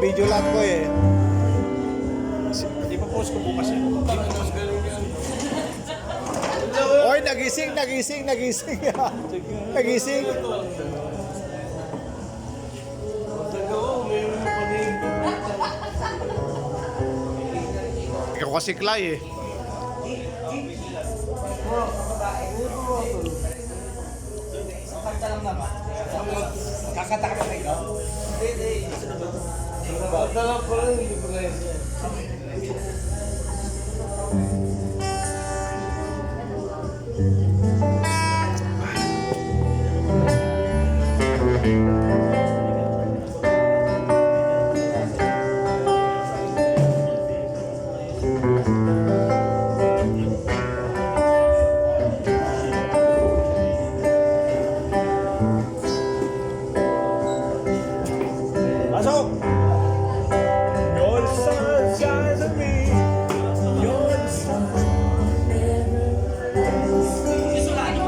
video lahat ko eh. Ipapost ko bukas yan. Oy, nagising. Nagising. Ikaw kasi Clay eh. Kakata ka na ikaw? Hindi. Kakata ko rin, hindi ko rin. Pasok! You're the sunshine of me. You're the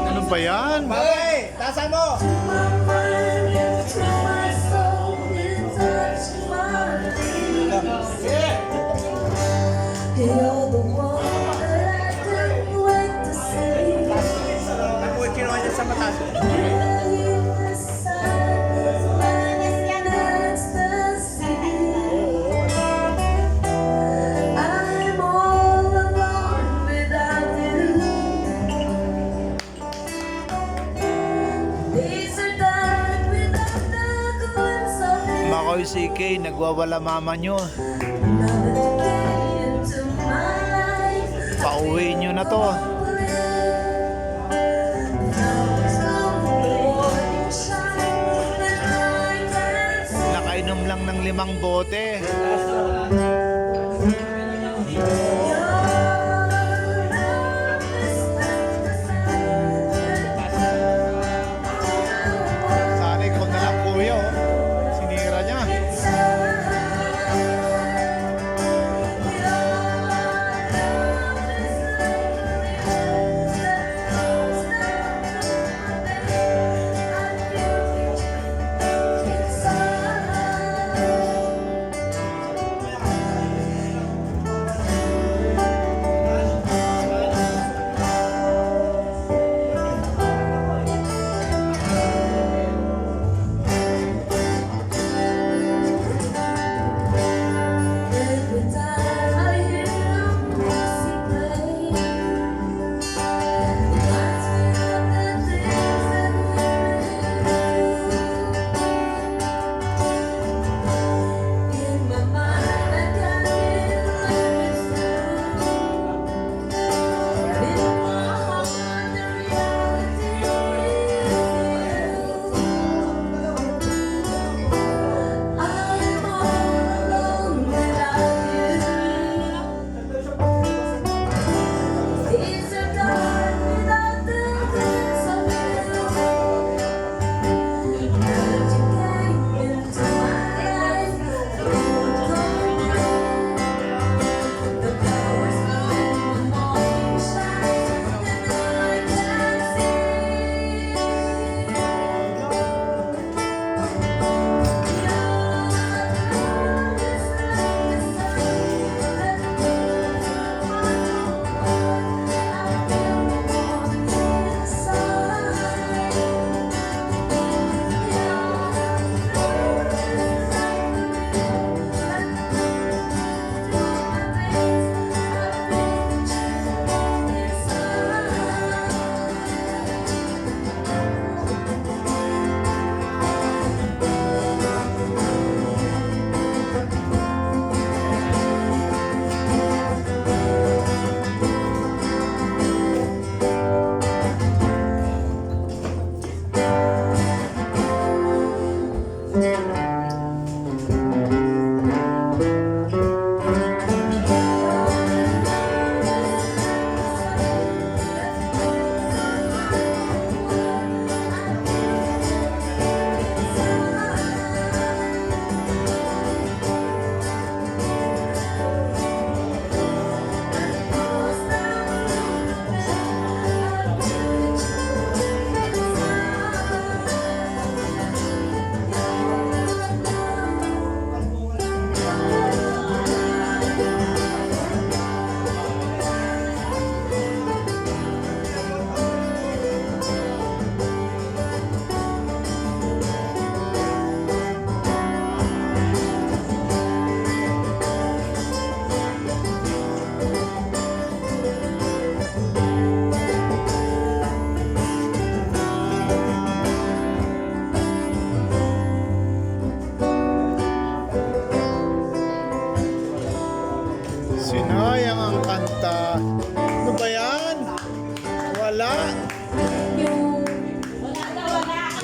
Ano ba yan? Pare, tasan mo! Ako yung kinuha niya sa mataas. Makoy CK, nagwawala mama nyo. Pauwi nyo na to. Nakainom lang ng 5 bote. Sana ikaw na lang kuya oh. Sinira niya.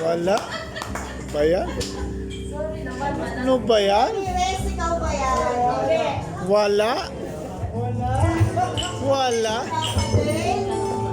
Wala. Ba yan? Sorry naman, manang. Ano ba yan? Res, ikaw ba yan? Wala. Wala. Kapatid?